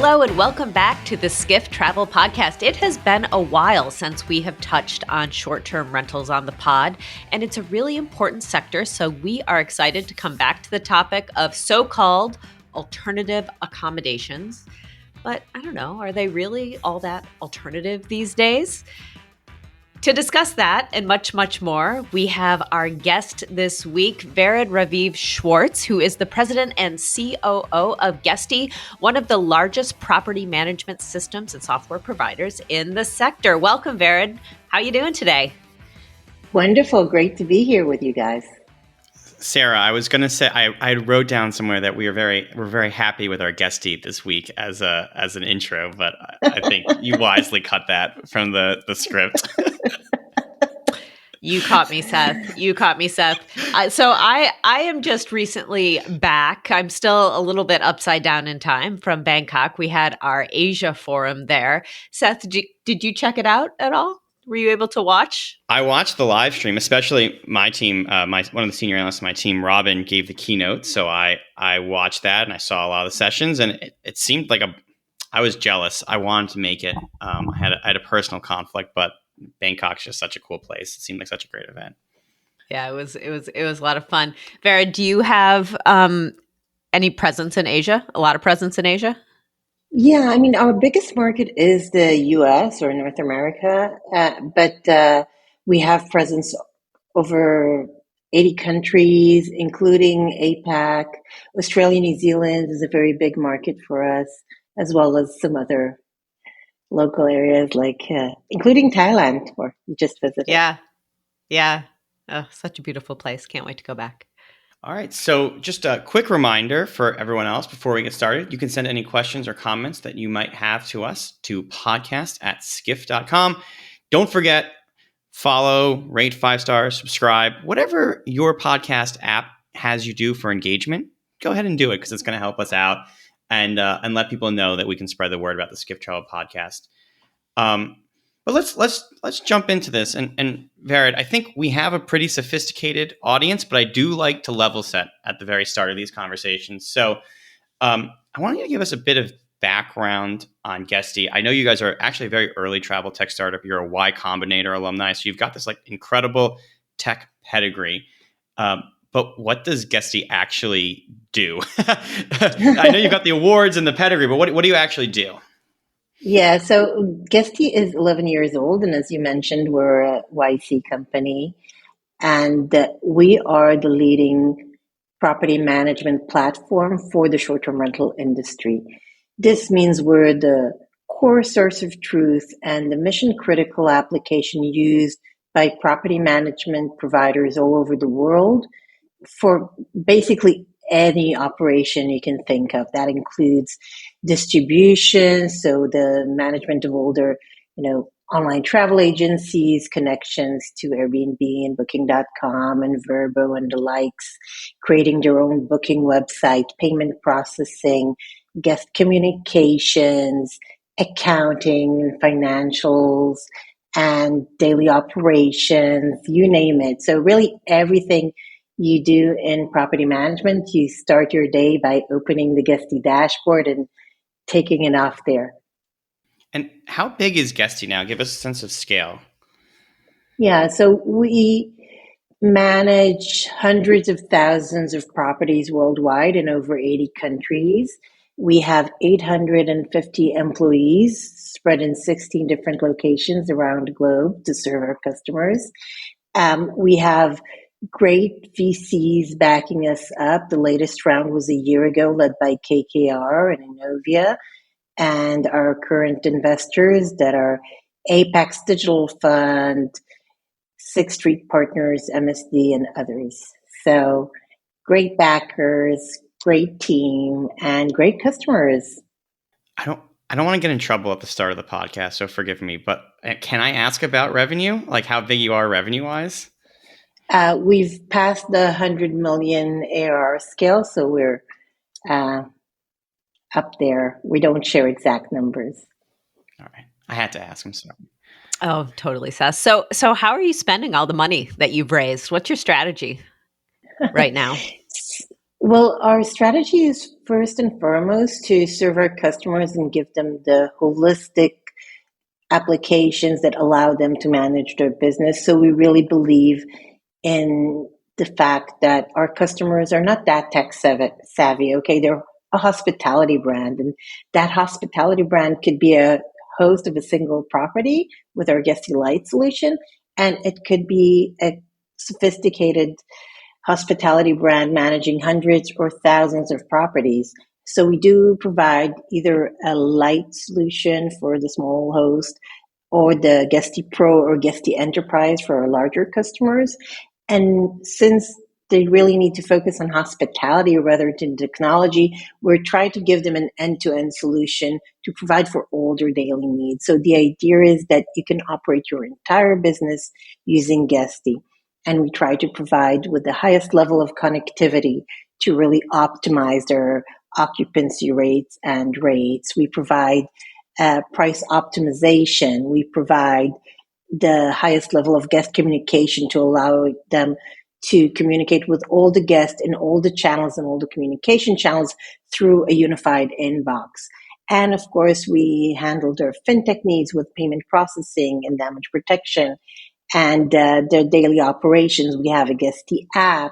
Hello and welcome back to the Skift Travel Podcast. It has been a while since we have touched on short-term rentals on the pod, and it's a really important sector, so we are excited to come back to the topic of so-called alternative accommodations. But I don't know, are they really all that alternative these days? To discuss that and much, much more, we have our guest this week, Raviv Schwarz, who is the president and COO of Guesty, one of the largest property management systems and software providers in the sector. Welcome, Vered. How are you doing today? Wonderful. Great to be here with you guys. Sarah, I was going to say I wrote down somewhere that we're very happy with our Guesty this week as an intro, but I think you wisely cut that from the script. You caught me, Seth. So I am just recently back. I'm still a little bit upside down in time from Bangkok. We had our Asia forum there. Seth, did you check it out at all? Were you able to watch? I watched the live stream, especially my team. One of the senior analysts of my team, Robin, gave the keynote. So I watched that and I saw a lot of the sessions, and it seemed like I was jealous. I wanted to make it. I had a personal conflict, but Bangkok's just such a cool place. It seemed like such a great event. Yeah, it was a lot of fun. Vera, do you have any presence in Asia? A lot of presence in Asia? Yeah, I mean, our biggest market is the US or North America, but we have presence over 80 countries, including APAC. Australia, New Zealand is a very big market for us, as well as some other local areas like, including Thailand, where you just visited. Yeah. Oh, such a beautiful place. Can't wait to go back. All right. So just a quick reminder for everyone else before we get started. You can send any questions or comments that you might have to us to podcast@skift.com. Don't forget, follow, rate 5 stars, subscribe, whatever your podcast app has you do for engagement. Go ahead and do it because it's going to help us out and let people know that we can spread the word about the Skift Travel Podcast. But let's jump into this. And Vered, I think we have a pretty sophisticated audience, but I do like to level set at the very start of these conversations. So I want you to give us a bit of background on Guesty. I know you guys are actually a very early travel tech startup. You're a Y Combinator alumni, so you've got this like incredible tech pedigree. But what does Guesty actually do? I know you've got the awards and the pedigree, but what do you actually do? Yeah, so Guesty is 11 years old, and as you mentioned, we're a YC company, and we are the leading property management platform for the short-term rental industry. This means we're the core source of truth and the mission-critical application used by property management providers all over the world for basically any operation you can think of. That includes distribution, so the management of older, online travel agencies, connections to Airbnb and Booking.com and Vrbo and the likes, creating their own booking website, payment processing, guest communications, accounting, financials, and daily operations, you name it. So really everything you do in property management, you start your day by opening the Guesty dashboard and taking it off there. And how big is Guesty now? Give us a sense of scale. Yeah, so we manage hundreds of thousands of properties worldwide in over 80 countries. We have 850 employees spread in 16 different locations around the globe to serve our customers. We have great VCs backing us up. The latest round was a year ago, led by KKR and Innovia, and our current investors that are Apex Digital Fund, Sixth Street Partners, MSD, and others. So great backers, great team, and great customers. I don't want to get in trouble at the start of the podcast, so forgive me, but can I ask about revenue? Like how big you are revenue-wise? We've passed the 100 million ARR scale, so we're up there. We don't share exact numbers. All right. I had to ask. I'm sorry. Oh, totally, Seth. So how are you spending all the money that you've raised? What's your strategy right now? Well, our strategy is first and foremost to serve our customers and give them the holistic applications that allow them to manage their business. So we really believe in the fact that our customers are not that tech savvy. Okay, they're a hospitality brand, and that hospitality brand could be a host of a single property with our Guesty Light solution, and it could be a sophisticated hospitality brand managing hundreds or thousands of properties. So we do provide either a light solution for the small host or the Guesty Pro or Guesty Enterprise for our larger customers. And since they really need to focus on hospitality rather than technology, we're trying to give them an end-to-end solution to provide for all their daily needs. So the idea is that you can operate your entire business using Guesty. And we try to provide with the highest level of connectivity to really optimize their occupancy rates and rates. We provide price optimization. We provide the highest level of guest communication to allow them to communicate with all the guests in all the channels and all the communication channels through a unified inbox. And of course, we handle their fintech needs with payment processing and damage protection and their daily operations. We have a Guesty app,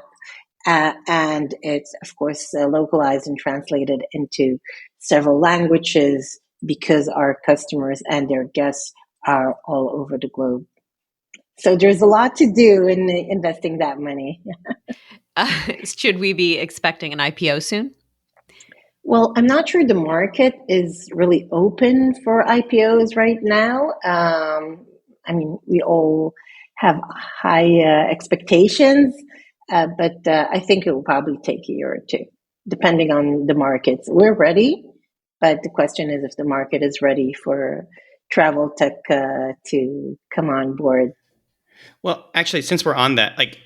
and it's, of course, localized and translated into several languages because our customers and their guests are all over the globe. So there's a lot to do in investing that money. Should we be expecting an IPO soon? Well, I'm not sure the market is really open for IPOs right now. I mean, we all have high expectations, but I think it will probably take a year or two, depending on the markets. We're ready, but the question is if the market is ready for travel tech to come on board. Well, actually, since we're on that, like,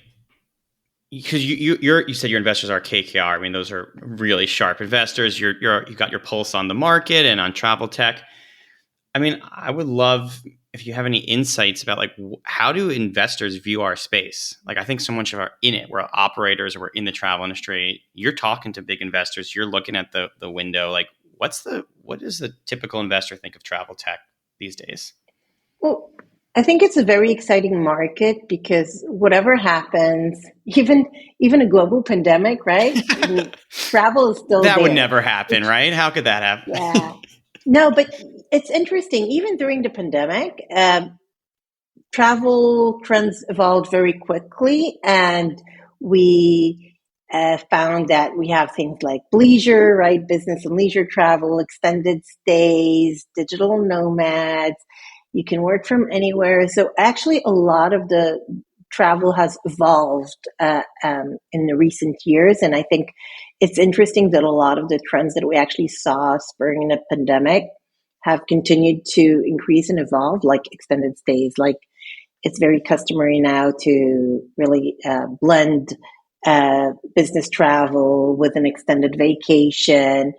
because you said your investors are KKR. I mean, those are really sharp investors. You've got your pulse on the market and on travel tech. I mean, I would love if you have any insights about like how do investors view our space? Like, I think so much of our in it, we're operators, we're in the travel industry. You're talking to big investors. You're looking at the window. Like, what does the typical investor think of travel tech these days? Well, I think it's a very exciting market because whatever happens, even a global pandemic, right? Travel is still that there. Would never happen, right? How could that happen? Yeah. No, but it's interesting. Even during the pandemic, travel trends evolved very quickly, and we found that we have things like leisure, right? Business and leisure travel, extended stays, digital nomads. You can work from anywhere. So actually, a lot of the travel has evolved in the recent years. And I think it's interesting that a lot of the trends that we actually saw spurring the pandemic have continued to increase and evolve, like extended stays. Like, it's very customary now to really blend business travel with an extended vacation.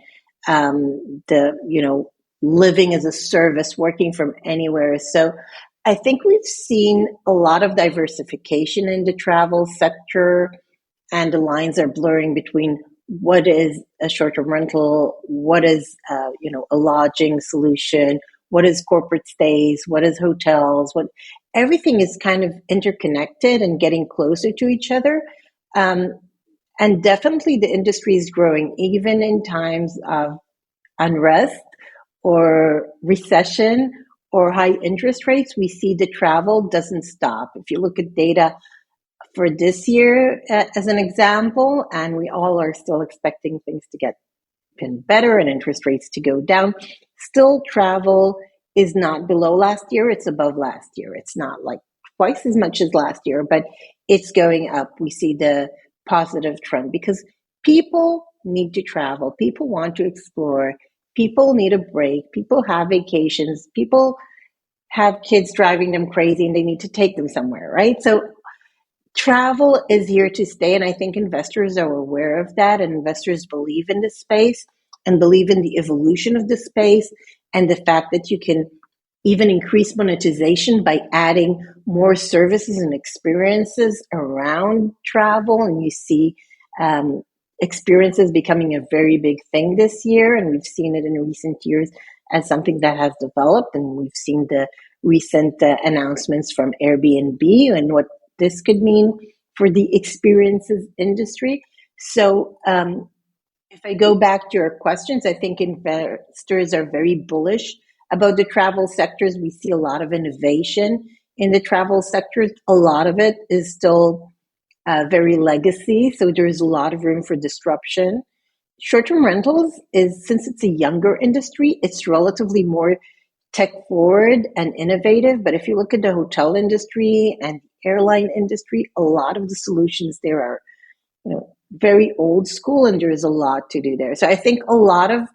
Living as a service, working from anywhere. So I think we've seen a lot of diversification in the travel sector, and the lines are blurring between what is a short-term rental, what is a lodging solution, what is corporate stays, what is hotels, everything is kind of interconnected and getting closer to each other. And definitely the industry is growing, even in times of unrest or recession or high interest rates. We see the travel doesn't stop. If you look at data for this year as an example, and we all are still expecting things to get better and interest rates to go down, still travel is not below last year, it's above last year. It's not like twice as much as last year, but it's going up. We see the positive trend because people need to travel, people want to explore, people need a break, people have vacations, people have kids driving them crazy and they need to take them somewhere, right? So travel is here to stay, and I think investors are aware of that, and investors believe in this space and believe in the evolution of the space and the fact that you can even increase monetization by adding more services and experiences around travel. And you see experiences becoming a very big thing this year, and we've seen it in recent years as something that has developed, and we've seen the recent announcements from Airbnb and what this could mean for the experiences industry. So if I go back to your questions, I think investors are very bullish about the travel sectors. We see a lot of innovation in the travel sectors. A lot of it is still very legacy, so there's a lot of room for disruption. Short-term rentals is, since it's a younger industry, it's relatively more tech forward and innovative. But if you look at the hotel industry and airline industry, a lot of the solutions there are, very old school, and there is a lot to do there. So I think a lot of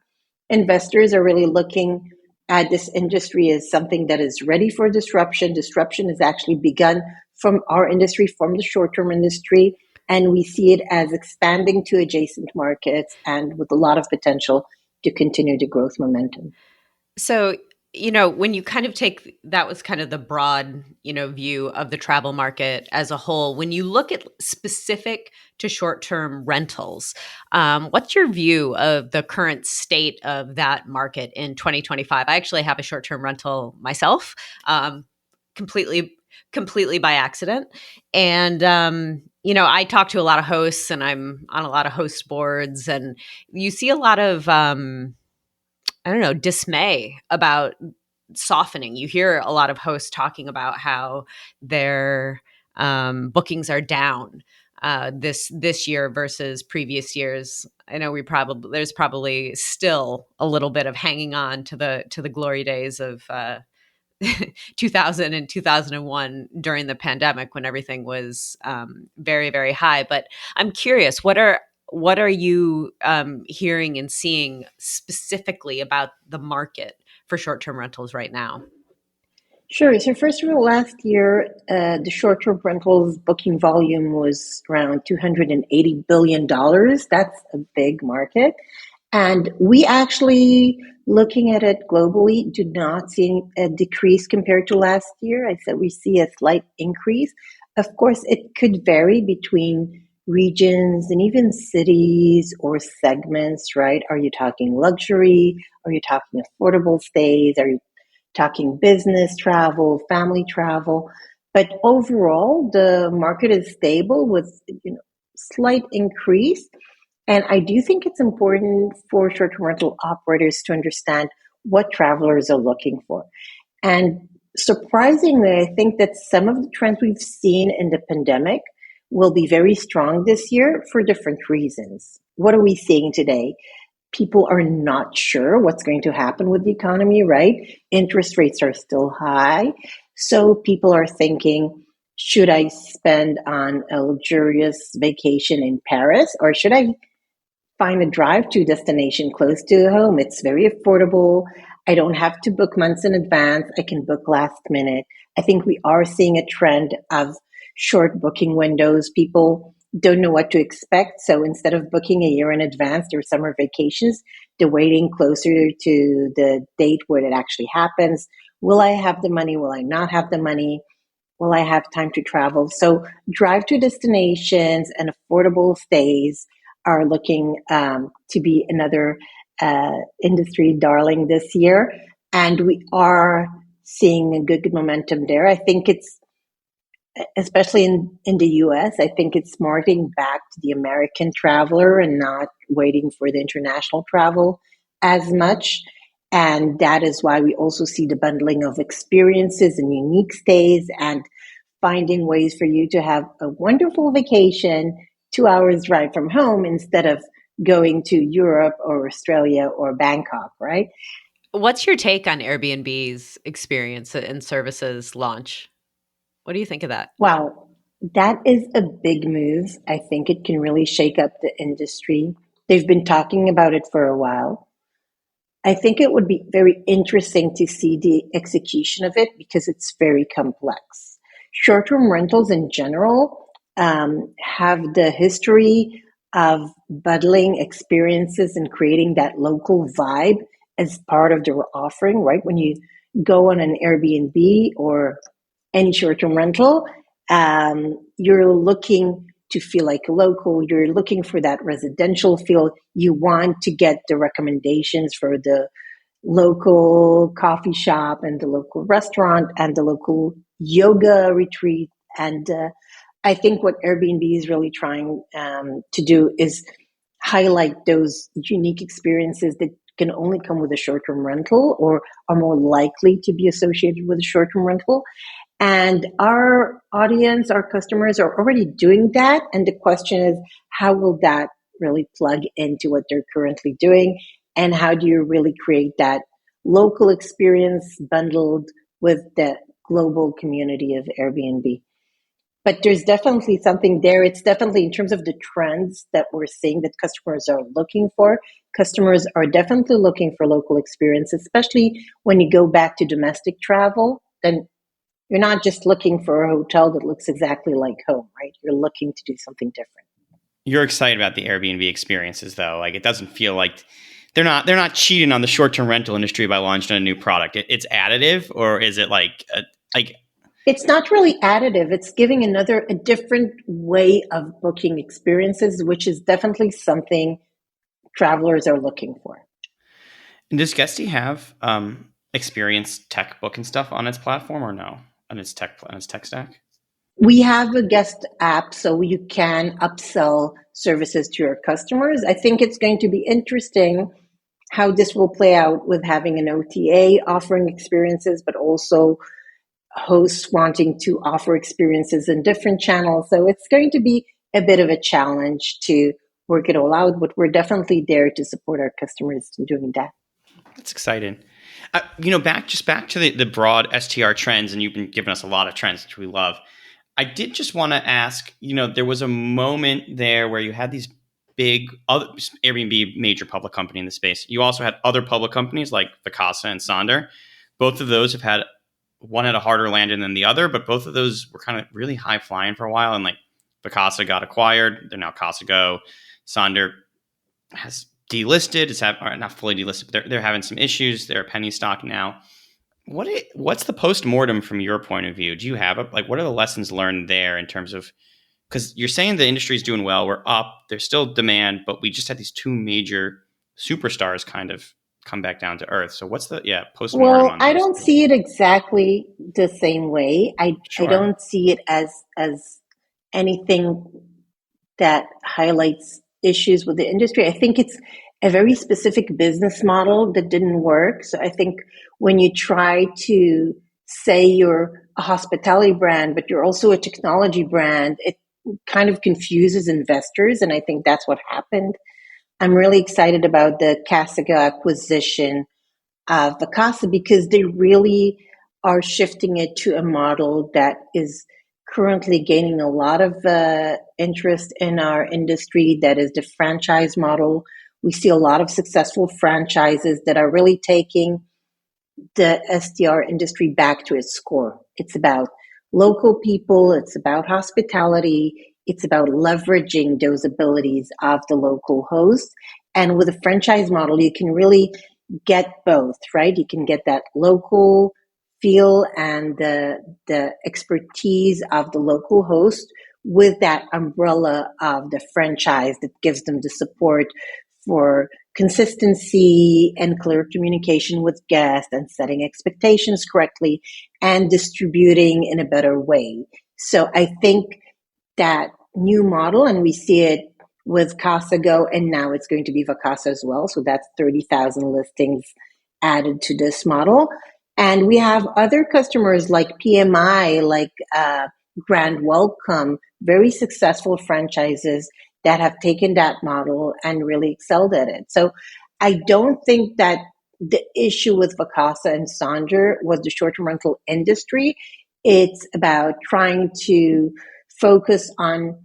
investors are really looking at this industry as something that is ready for disruption. Disruption has actually begun from our industry, from the short-term industry, and we see it as expanding to adjacent markets and with a lot of potential to continue the growth momentum. So, when you kind of take, that was kind of the broad, view of the travel market as a whole. When you look at specific to short-term rentals, what's your view of the current state of that market in 2025? I actually have a short-term rental myself, completely by accident. And, I talk to a lot of hosts, and I'm on a lot of host boards, and you see a lot of, dismay about softening. You hear a lot of hosts talking about how their bookings are down this year versus previous years. I know there's probably still a little bit of hanging on to the glory days of 2000 and 2001 during the pandemic, when everything was very, very high. But I'm curious, what are you hearing and seeing specifically about the market for short-term rentals right now? Sure. So first of all, last year, the short-term rentals booking volume was around $280 billion. That's a big market. And we actually, looking at it globally, do not see a decrease compared to last year. I said we see a slight increase. Of course, it could vary between regions and even cities or segments, right? Are you talking luxury? Are you talking affordable stays? Are you talking business travel, family travel? But overall, the market is stable with slight increase. And I do think it's important for short-term rental operators to understand what travelers are looking for. And surprisingly, I think that some of the trends we've seen in the pandemic will be very strong this year for different reasons. What are we seeing today? People are not sure what's going to happen with the economy, right? Interest rates are still high. So people are thinking, should I spend on a luxurious vacation in Paris, or should I find a drive-to destination close to home? It's very affordable. I don't have to book months in advance. I can book last minute. I think we are seeing a trend of short booking windows. People don't know what to expect. So instead of booking a year in advance their summer vacations, they're waiting closer to the date where it actually happens. Will I have the money? Will I not have the money? Will I have time to travel? So drive-to destinations and affordable stays are looking to be another industry darling this year. And we are seeing a good momentum there. I think it's, especially in the US, I think it's marketing back to the American traveler and not waiting for the international travel as much. And that is why we also see the bundling of experiences and unique stays and finding ways for you to have a wonderful vacation 2 hours drive from home instead of going to Europe or Australia or Bangkok, right? What's your take on Airbnb's experience and services launch? What do you think of that? Wow, that is a big move. I think it can really shake up the industry. They've been talking about it for a while. I think it would be very interesting to see the execution of it because it's very complex. Short-term rentals in general have the history of bundling experiences and creating that local vibe as part of their offering, right? When you go on an Airbnb or any short-term rental, you're looking to feel like a local. You're looking for that residential feel. You want to get the recommendations for the local coffee shop and the local restaurant and the local yoga retreat. And I think what Airbnb is really trying to do is highlight those unique experiences that can only come with a short-term rental or are more likely to be associated with a short-term rental. And our audience, our customers are already doing that. And the question is, how will that really plug into what they're currently doing? And how do you really create that local experience bundled with the global community of Airbnb? But there's definitely something there. It's definitely in terms of the trends that we're seeing that customers are looking for. Customers are definitely looking for local experience, especially when you go back to domestic travel. Then you're not just looking for a hotel that looks exactly like home, right? You're looking to do something different. You're excited about the Airbnb experiences, though. Like, it doesn't feel like they're not cheating on the short-term rental industry by launching a new product. It's additive, or is it like It's not really additive. It's giving a different way of booking experiences, which is definitely something travelers are looking for. And does Guesty have experienced tech booking stuff on its platform, or no? On its tech stack? We have a guest app, so you can upsell services to your customers. I think it's going to be interesting how this will play out with having an OTA offering experiences, but also hosts wanting to offer experiences in different channels. So it's going to be a bit of a challenge to work it all out, but we're definitely there to support our customers in doing that. That's exciting. Back to the broad STR trends, and you've been giving us a lot of trends, which we love. I did just want to ask, there was a moment there where you had these big other Airbnb, major public company in the space. You also had other public companies like Vacasa and Sonder. Both of those have had, one had a harder landing than the other, but both of those were kind of really high flying for a while. And like Vacasa got acquired. They're now CasaGo. Sonder has delisted. It's not fully delisted, but they're having some issues. They're a penny stock now. What's the post-mortem from your point of view? Do you have what are the lessons learned there in terms of, because you're saying the industry is doing well, we're up, there's still demand, but we just had these two major superstars kind of come back down to earth. So what's the post-mortem? Well, I don't see it exactly the same way. I don't see it as anything that highlights issues with the industry. I think it's a very specific business model that didn't work. So I think when you try to say you're a hospitality brand, but you're also a technology brand, it kind of confuses investors. And I think that's what happened. I'm really excited about the CasaGo acquisition of Vacasa because they really are shifting it to a model that is currently gaining a lot of interest in our industry. That is the franchise model. We see a lot of successful franchises that are really taking the STR industry back to its core. It's about local people. It's about hospitality. It's about leveraging those abilities of the local host. And with a franchise model, you can really get both, right? You can get that local feel and the expertise of the local host with that umbrella of the franchise that gives them the support for consistency and clear communication with guests and setting expectations correctly and distributing in a better way. So I think that new model, and we see it with CasaGo, and now it's going to be Vacasa as well. So that's 30,000 listings added to this model. And we have other customers like PMI, like Grand Welcome, very successful franchises that have taken that model and really excelled at it. So I don't think that the issue with Vacasa and Sonder was the short-term rental industry. It's about trying to focus on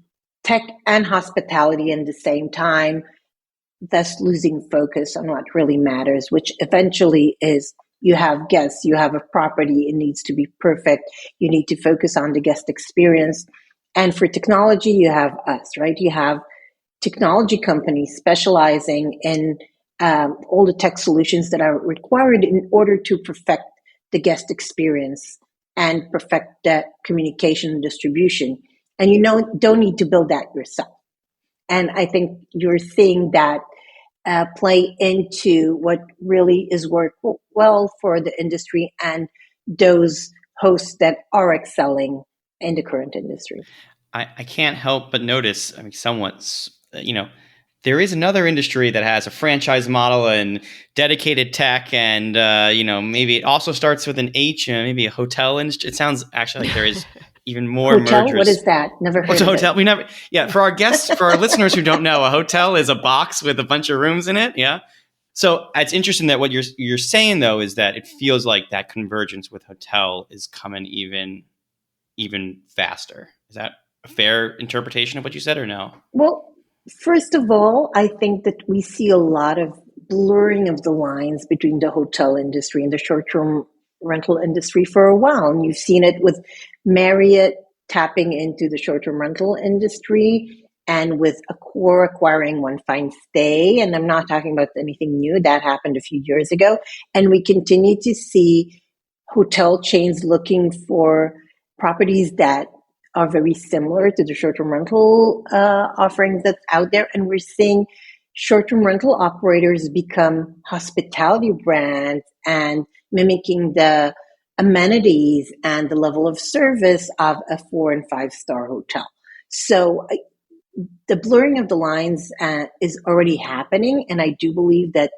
tech and hospitality at the same time, thus losing focus on what really matters, which eventually is you have guests, you have a property, it needs to be perfect. You need to focus on the guest experience. And for technology, you have us, right? You have technology companies specializing in all the tech solutions that are required in order to perfect the guest experience and perfect that communication and distribution. and don't need to build that yourself. And I think you're seeing that play into what really is work well for the industry and those hosts that are excelling in the current industry. I can't help but notice, I mean, somewhat, there is another industry that has a franchise model and dedicated tech, and maybe it also starts with an H, maybe a hotel industry. It sounds actually like there is even more hotel? mergers. What is that? Never heard What's a of hotel? it. We never. Yeah, for our guests, for our listeners who don't know, a hotel is a box with a bunch of rooms in it. Yeah. So it's interesting that what you're saying though is that it feels like that convergence with hotel is coming even faster. Is that a fair interpretation of what you said, or no? Well, first of all, I think that we see a lot of blurring of the lines between the hotel industry and the short-term rental industry for a while. And you've seen it with Marriott tapping into the short-term rental industry and with Accor acquiring One Fine Stay. And I'm not talking about anything new. That happened a few years ago. And we continue to see hotel chains looking for properties that are very similar to the short-term rental offerings that's out there. And we're seeing short-term rental operators become hospitality brands and mimicking the amenities and the level of service of a 4 and 5-star hotel. So the blurring of the lines is already happening. And I do believe that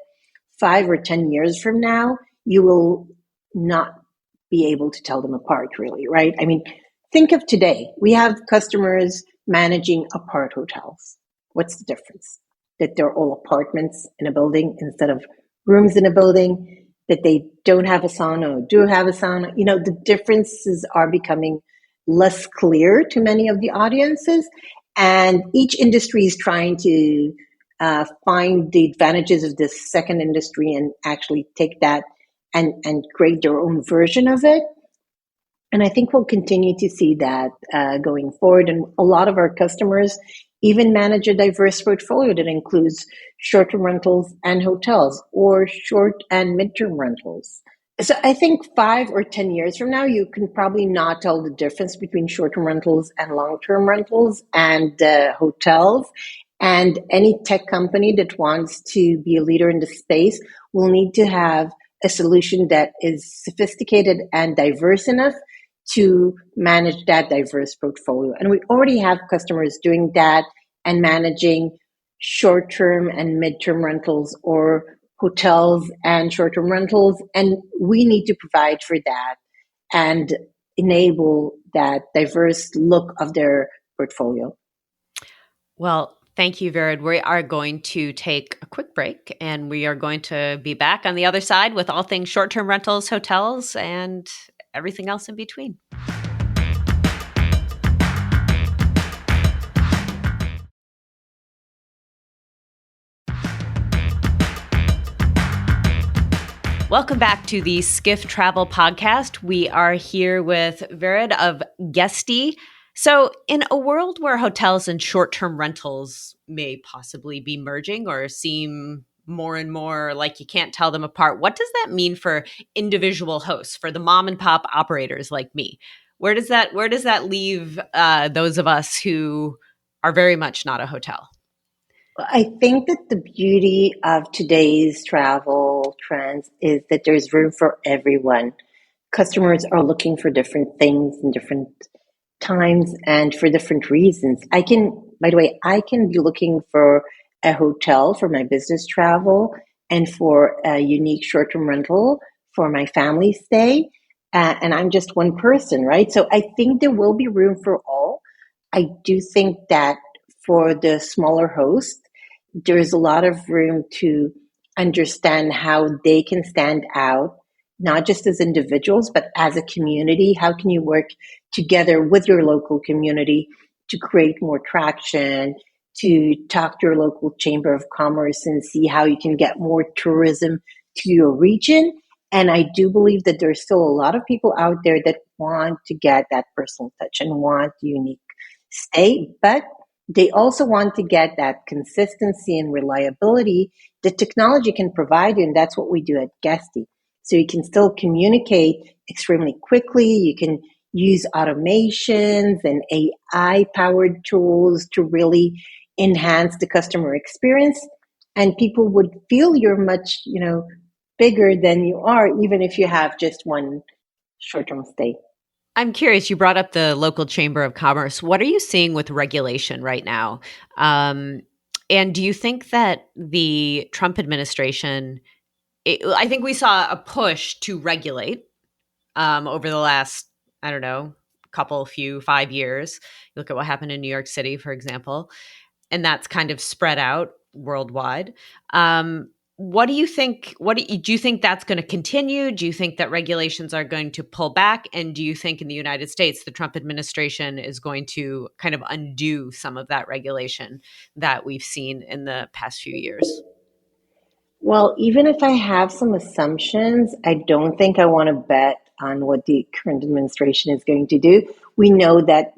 5 or 10 years from now, you will not be able to tell them apart, really, right? I mean, think of today. We have customers managing apart hotels. What's the difference? That they're all apartments in a building instead of rooms in a building, that they don't have a sauna or do have a sauna. The differences are becoming less clear to many of the audiences. And each industry is trying to find the advantages of this second industry and actually take that and create their own version of it. And I think we'll continue to see that going forward. And a lot of our customers even manage a diverse portfolio that includes short-term rentals and hotels, or short and mid-term rentals. So I think 5 or 10 years from now, you can probably not tell the difference between short-term rentals and long-term rentals and hotels. And any tech company that wants to be a leader in the space will need to have a solution that is sophisticated and diverse enough to manage that diverse portfolio. And we already have customers doing that and managing short-term and mid-term rentals, or hotels and short-term rentals. And we need to provide for that and enable that diverse look of their portfolio. Well, thank you, Vered. We are going to take a quick break, and we are going to be back on the other side with all things short-term rentals, hotels, and everything else in between. Welcome back to the Skiff Travel Podcast. We are here with Vered of Guesty. So in a world where hotels and short-term rentals may possibly be merging or seem more and more like you can't tell them apart, what does that mean for individual hosts, for the mom and pop operators like me? Where does that leave those of us who are very much not a hotel? I think that the beauty of today's travel trends is that there's room for everyone. Customers are looking for different things in different times and for different reasons. I can be looking for a hotel for my business travel and for a unique short-term rental for my family stay. And I'm just one person, right? So I think there will be room for all. I do think that for the smaller host, there's a lot of room to understand how they can stand out, not just as individuals, but as a community. How can you work together with your local community to create more traction, to talk to your local chamber of commerce and see how you can get more tourism to your region? And I do believe that there's still a lot of people out there that want to get that personal touch and want unique stay, but they also want to get that consistency and reliability that technology can provide you, and that's what we do at Guesty. So you can still communicate extremely quickly. You can use automations and AI powered tools to really enhance the customer experience. And people would feel you're much, bigger than you are, even if you have just one short-term stay. I'm curious, you brought up the local chamber of commerce. What are you seeing with regulation right now? And do you think that the Trump administration, I think we saw a push to regulate over the last, I don't know, 5 years. You look at what happened in New York City, for example, and that's kind of spread out worldwide. What do you think? Do you think that's going to continue? Do you think that regulations are going to pull back? And do you think in the United States, the Trump administration is going to kind of undo some of that regulation that we've seen in the past few years? Well, even if I have some assumptions, I don't think I want to bet on what the current administration is going to do. We know that,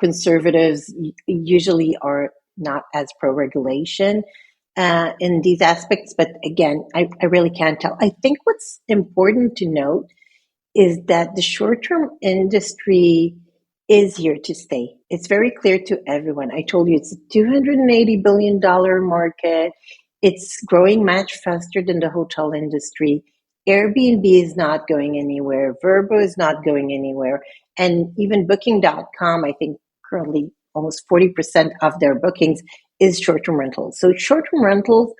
conservatives usually are not as pro-regulation in these aspects, but again, I really can't tell. I think what's important to note is that the short-term industry is here to stay. It's very clear to everyone. I told you it's a $280 billion market. It's growing much faster than the hotel industry. Airbnb is not going anywhere. Vrbo is not going anywhere. And even Booking.com, I think currently almost 40% of their bookings is short-term rentals. So short-term rentals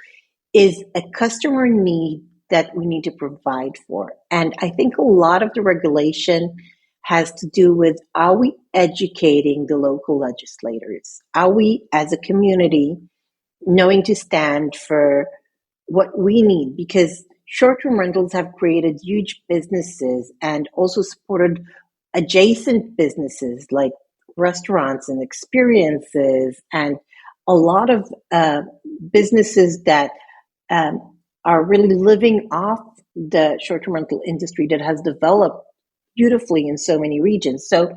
is a customer need that we need to provide for. And I think a lot of the regulation has to do with, are we educating the local legislators? Are we, as a community, knowing to stand for what we need? Because short-term rentals have created huge businesses and also supported adjacent businesses like restaurants and experiences, and a lot of businesses that are really living off the short-term rental industry that has developed beautifully in so many regions. So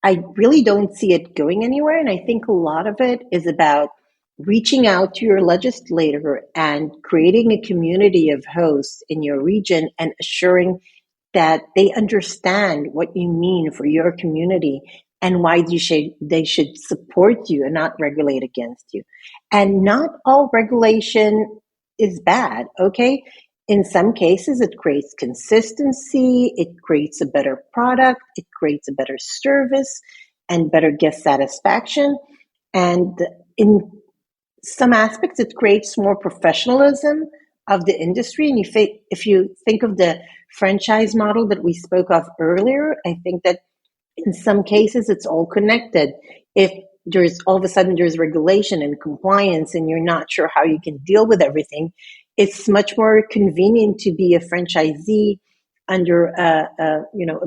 I really don't see it going anywhere. And I think a lot of it is about reaching out to your legislator and creating a community of hosts in your region and assuring that they understand what you mean for your community and why they should support you and not regulate against you. And not all regulation is bad, okay? In some cases, it creates consistency, it creates a better product, it creates a better service and better guest satisfaction. And in some aspects, it creates more professionalism of the industry. And if you think of the franchise model that we spoke of earlier, I think that in some cases, it's all connected. If there's all of a sudden there's regulation and compliance and you're not sure how you can deal with everything, it's much more convenient to be a franchisee under a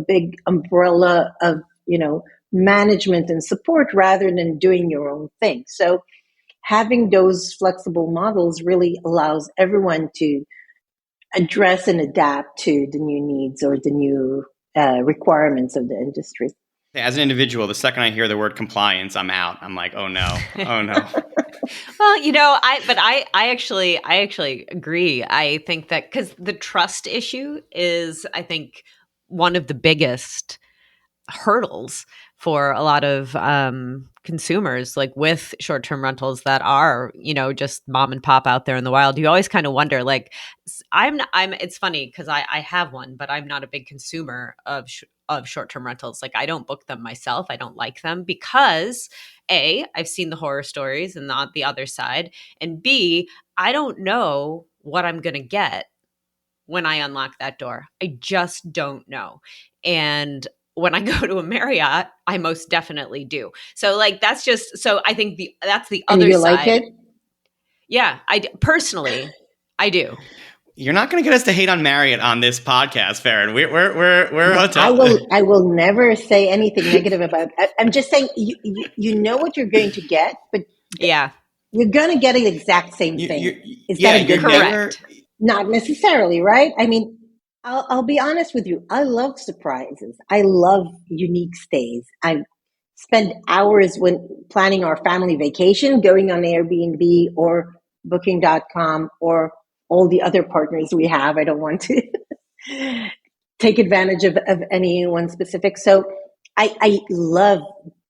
big umbrella of, management and support rather than doing your own thing. So having those flexible models really allows everyone to address and adapt to the new needs or the new requirements of the industry. As an individual, the second I hear the word compliance, I'm out. I'm like, oh no, oh no. Well, I actually agree. I think that because the trust issue is, I think, one of the biggest hurdles for a lot of consumers, like with short-term rentals that are, just mom and pop out there in the wild. You always kind of wonder, like, it's funny because I have one, but I'm not a big consumer of short-term rentals. Like, I don't book them myself. I don't like them because A, I've seen the horror stories and not the other side. And B, I don't know what I'm going to get when I unlock that door. I just don't know. And when I go to a Marriott, I most definitely do. So like, that's just, so I think that's the other side. And you like it? Yeah, personally, I do. You're not going to get us to hate on Marriott on this podcast, Farron. We're hotel. I will never say anything negative about it. I'm just saying you know what you're going to get, but yeah, you're going to get an exact same thing. Is that a good thing? Not necessarily, right? I mean, I'll be honest with you. I love surprises. I love unique stays. I spend hours when planning our family vacation, going on Airbnb or Booking.com or all the other partners we have. I don't want to take advantage of anyone specific. So I love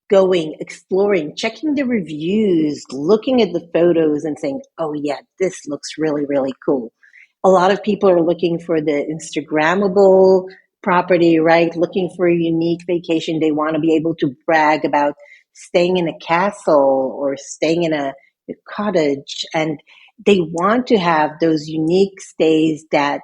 going, exploring, checking the reviews, looking at the photos and saying, oh yeah, this looks really, really cool. A lot of people are looking for the Instagrammable property, right? Looking for a unique vacation. They want to be able to brag about staying in a castle or staying in a cottage. And they want to have those unique stays that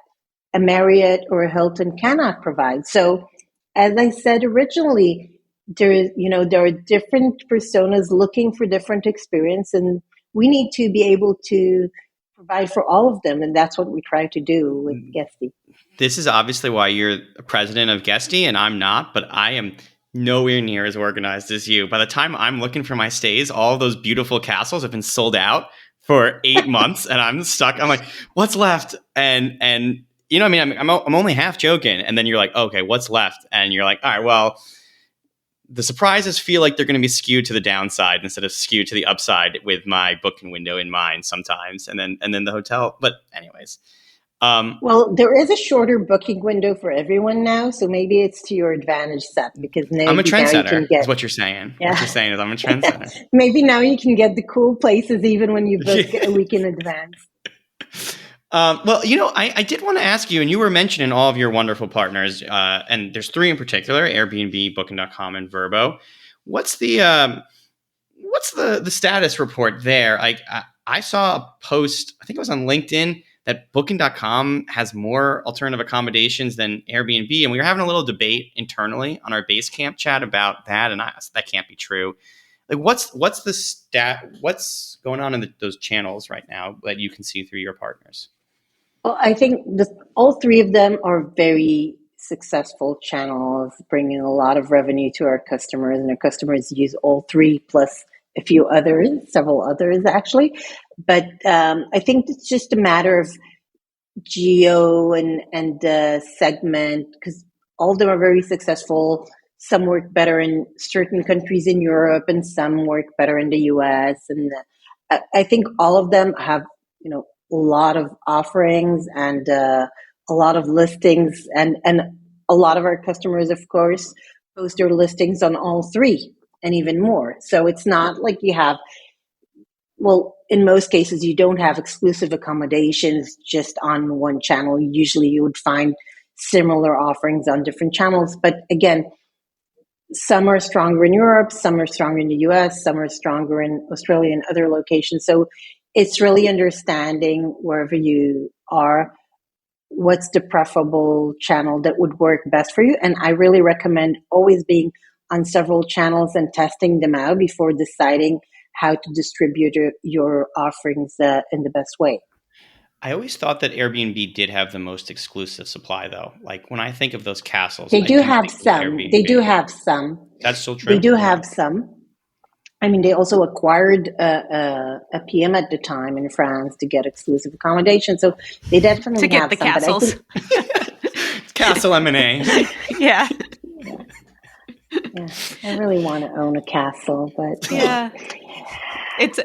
a Marriott or a Hilton cannot provide. So, as I said originally, there are different personas looking for different experience, and we need to be able to provide for all of them, and that's what we try to do with Guesty. This is obviously why you're president of Guesty, and I'm not, but I am nowhere near as organized as you. By the time I'm looking for my stays, all those beautiful castles have been sold out for 8 months, and I'm stuck. I'm like, what's left? And you know, I mean, I'm only half joking, and then you're like, okay, what's left? And you're like, all right, well, the surprises feel like they're going to be skewed to the downside instead of skewed to the upside with my booking window in mind sometimes, and then the hotel. But anyways, well, there is a shorter booking window for everyone now, so maybe it's to your advantage, Seth, because maybe I'm a trendsetter. Now you can get, is what you're saying. Yeah. What you're saying is I'm a trendsetter. Maybe now you can get the cool places even when you book a week in advance. Well, you know, I did want to ask you, and you were mentioning all of your wonderful partners, and there's 3 in particular: Airbnb, Booking.com, and Vrbo. What's the status report there? I saw a post, I think it was on LinkedIn, that Booking.com has more alternative accommodations than Airbnb, and we were having a little debate internally on our Basecamp chat about that, and that can't be true. Like, what's the stat? What's going on in those channels right now that you can see through your partners? Well, I think all 3 of them are very successful channels, bringing a lot of revenue to our customers, and our customers use all 3 plus a few others, several others actually. But I think it's just a matter of geo and segment, because all of them are very successful. Some work better in certain countries in Europe, and some work better in the US. And I think all of them have, a lot of offerings and a lot of listings, and a lot of our customers, of course, post their listings on all 3 and even more. So it's not like you have, well, in most cases, you don't have exclusive accommodations just on one channel. Usually you would find similar offerings on different channels. But again, some are stronger in Europe, some are stronger in the US, some are stronger in Australia and other locations. So it's really understanding wherever you are, what's the preferable channel that would work best for you. And I really recommend always being on several channels and testing them out before deciding how to distribute your offerings in the best way. I always thought that Airbnb did have the most exclusive supply, though. Like, when I think of those castles, they do have some. They do have some. That's still true. They do have some. I mean, they also acquired a PM at the time in France to get exclusive accommodation. So they definitely to get have the some. castles. Castle M&A. Yeah. Yeah, I really want to own a castle, but yeah. It's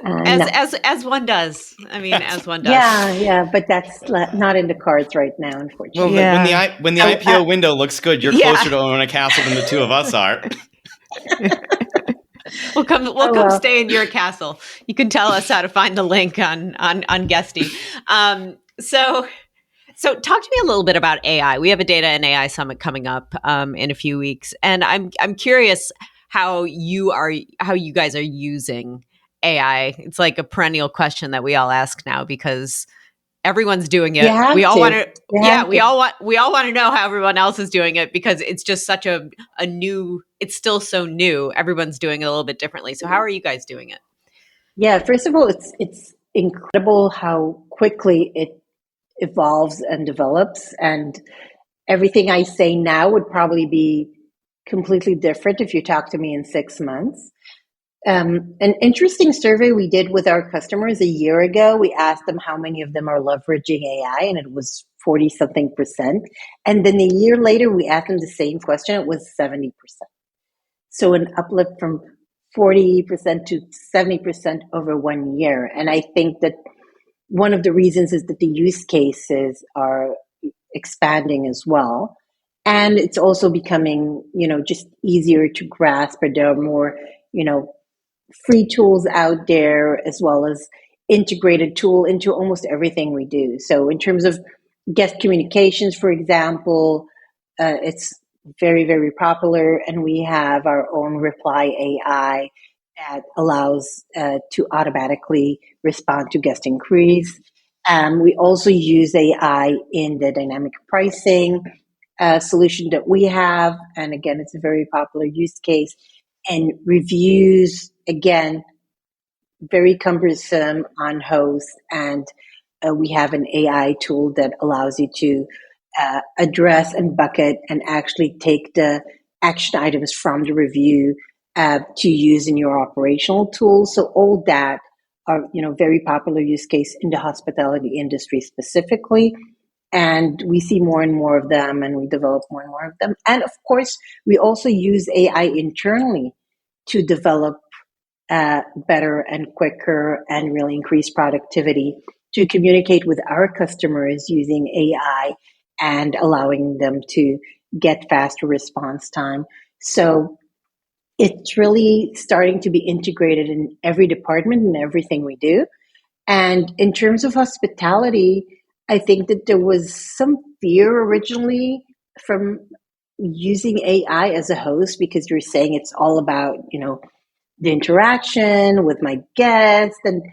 as one does. I mean, as one does. Yeah, but that's not in the cards right now, unfortunately. Well, when the IPO window looks good, you're closer to owning a castle than the 2 of us are. We'll come stay in your castle. You can tell us how to find the link on Guesty. So talk to me a little bit about AI. We have a data and AI summit coming up in a few weeks, and I'm curious how you guys are using AI. It's like a perennial question that we all ask now because everyone's doing it. We all want to. We all want to know how everyone else is doing it because it's just such a new. It's still so new. Everyone's doing it a little bit differently. So how are you guys doing it? Yeah, first of all, it's incredible how quickly it evolves and develops, and everything I say now would probably be completely different if you talk to me in 6 months. An interesting survey we did with our customers a year ago, we asked them how many of them are leveraging AI, and it was 40-something%. And then a year later, we asked them the same question, it was 70%. So an uplift from 40% to 70% over 1 year. And I think that one of the reasons is that the use cases are expanding as well. And it's also becoming, just easier to grasp, but there are more, free tools out there, as well as integrated tool into almost everything we do. So in terms of guest communications, for example, it's very, very popular, and we have our own reply AI that allows to automatically respond to guest inquiries. We also use AI in the dynamic pricing solution that we have. And again, it's a very popular use case. And reviews, again, very cumbersome on hosts. And we have an AI tool that allows you to address and bucket and actually take the action items from the review to use in your operational tools. So all that are, very popular use case in the hospitality industry specifically. And we see more and more of them, and we develop more and more of them. And of course, we also use AI internally to develop better and quicker and really increase productivity, to communicate with our customers using AI and allowing them to get faster response time. So it's really starting to be integrated in every department and everything we do. And in terms of hospitality, I think that there was some fear originally from using AI as a host, because you're saying it's all about, the interaction with my guests. And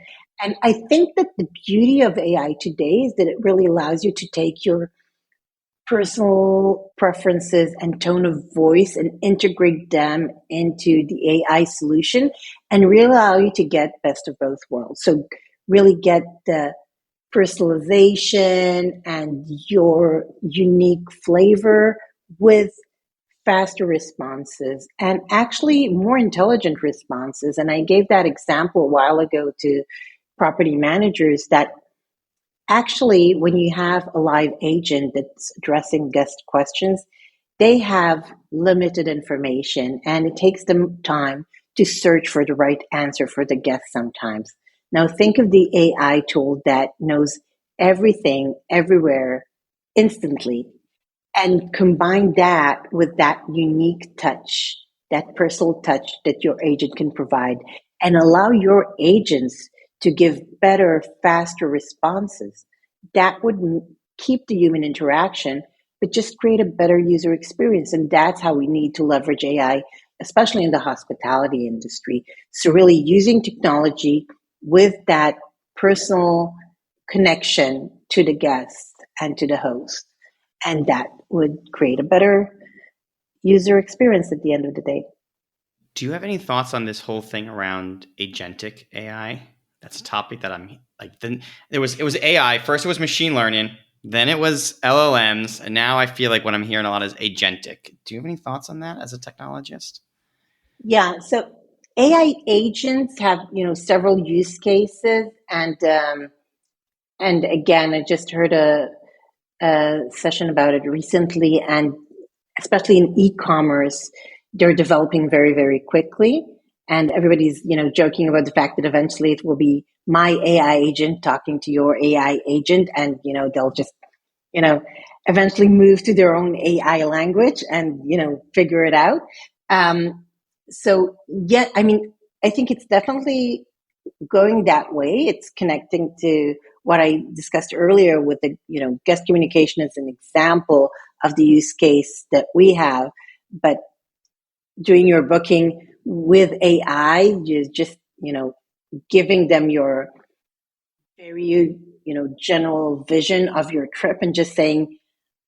I think that the beauty of AI today is that it really allows you to take your personal preferences and tone of voice and integrate them into the AI solution, and really allow you to get best of both worlds. So really get the personalization and your unique flavor with faster responses and actually more intelligent responses. And I gave that example a while ago to property managers that actually, when you have a live agent that's addressing guest questions, they have limited information, and it takes them time to search for the right answer for the guest sometimes. Now, think of the AI tool that knows everything, everywhere, instantly, and combine that with that unique touch, that personal touch that your agent can provide, and allow your agents to give better, faster responses. That would keep the human interaction, but just create a better user experience. And that's how we need to leverage AI, especially in the hospitality industry. So really using technology with that personal connection to the guest and to the host. And that would create a better user experience at the end of the day. Do you have any thoughts on this whole thing around agentic AI? That's a topic that I'm like. Then it was AI first. It was machine learning. Then it was LLMs, and now I feel like what I'm hearing a lot is agentic. Do you have any thoughts on that as a technologist? Yeah. So AI agents have several use cases, and again, I just heard a session about it recently, and especially in e-commerce, they're developing very, very quickly. And everybody's, joking about the fact that eventually it will be my AI agent talking to your AI agent, and, they'll just, eventually move to their own AI language and, figure it out. So, yeah, I mean, I think it's definitely going that way. It's connecting to what I discussed earlier with the, guest communication as an example of the use case that we have. But doing your booking with AI, you're just, giving them your very, general vision of your trip and just saying,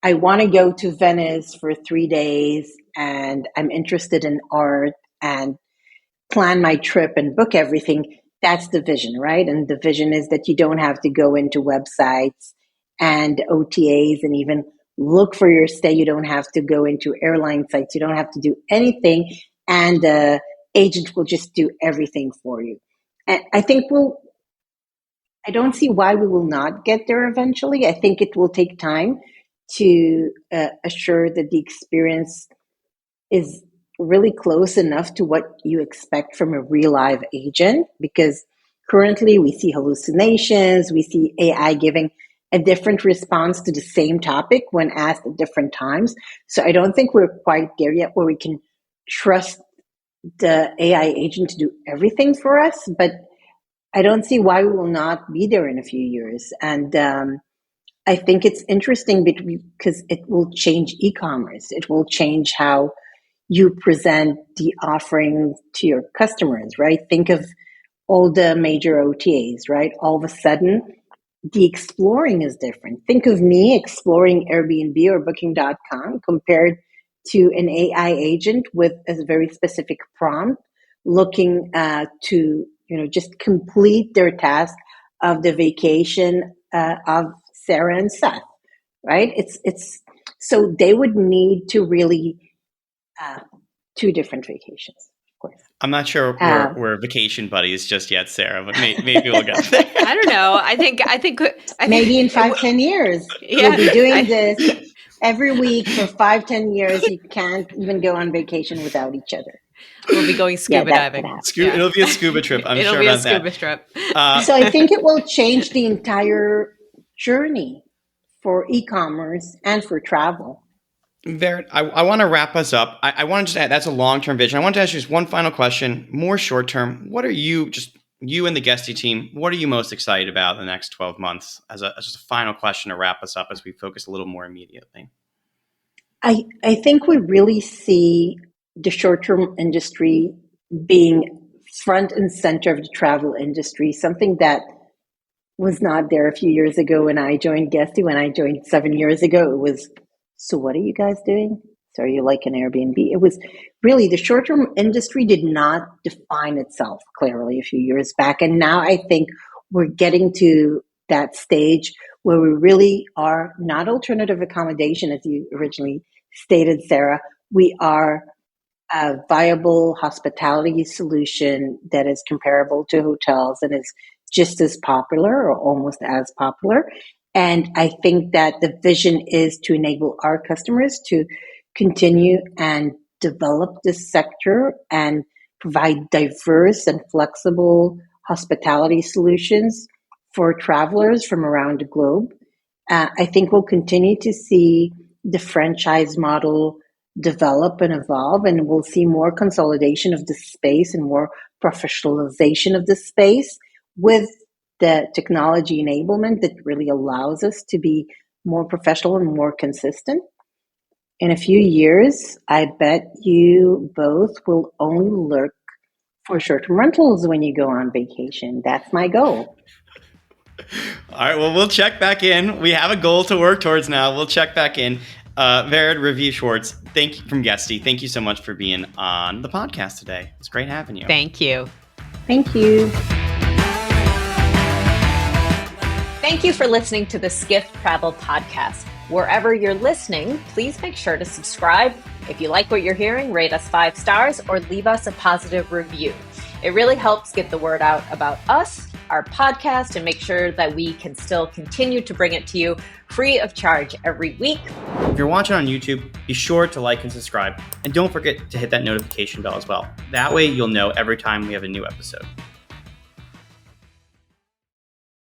I want to go to Venice for 3 days and I'm interested in art, and plan my trip and book everything. That's the vision, right? And the vision is that you don't have to go into websites and OTAs and even look for your stay. You don't have to go into airline sites. You don't have to do anything. And the agent will just do everything for you. And I think I don't see why we will not get there eventually. I think it will take time to assure that the experience is really close enough to what you expect from a real live agent, because currently we see hallucinations, we see AI giving a different response to the same topic when asked at different times. So I don't think we're quite there yet where we can trust the AI agent to do everything for us, but I don't see why we will not be there in a few years. And I think it's interesting because it will change e-commerce. It will change how you present the offering to your customers, right? Think of all the major OTAs, right? All of a sudden, the exploring is different. Think of me exploring Airbnb or Booking.com compared to an AI agent with a very specific prompt looking to just complete their task of the vacation of Sarah and Seth, right? It's so they would need to really two different vacations, of course. I'm not sure we're vacation buddies just yet, Sarah, but maybe we'll get there. I don't know. I think maybe in 5-10 years we'll be doing this every week for 5-10 years. You can't even go on vacation without each other. We'll be going scuba diving. It'll be a scuba trip. I'm sure about that. It'll be a scuba trip. So I think it will change the entire journey for e-commerce and for travel. Vered, I want to wrap us up. I want to just add, that's a long-term vision. I want to ask you just one final question, more short-term. What are you and the Guesty team, what are you most excited about in the next 12 months as just a final question to wrap us up as we focus a little more immediately? I think we really see the short-term industry being front and center of the travel industry, something that was not there a few years ago when I joined Guesty. When I joined 7 years ago, it was, so what are you guys doing? So are you like an Airbnb? It was really the short-term industry did not define itself clearly a few years back. And now I think we're getting to that stage where we really are not alternative accommodation, as you originally stated, Sarah. We are a viable hospitality solution that is comparable to hotels and is just as popular or almost as popular. And I think that the vision is to enable our customers to continue and develop this sector and provide diverse and flexible hospitality solutions for travelers from around the globe. I think we'll continue to see the franchise model develop and evolve, and we'll see more consolidation of the space and more professionalization of the space with the technology enablement that really allows us to be more professional and more consistent. In a few years, I bet you both will only look for short-term rentals when you go on vacation. That's my goal. All right, well, we'll check back in. We have a goal to work towards now. We'll check back in. Raviv Schwarz, thank you from Guesty. Thank you so much for being on the podcast today. It's great having you. Thank you. Thank you. Thank you for listening to the Skift Travel Podcast. Wherever you're listening, please make sure to subscribe. If you like what you're hearing, rate us 5 stars or leave us a positive review. It really helps get the word out about us, our podcast, and make sure that we can still continue to bring it to you free of charge every week. If you're watching on YouTube, be sure to like and subscribe. And don't forget to hit that notification bell as well. That way you'll know every time we have a new episode.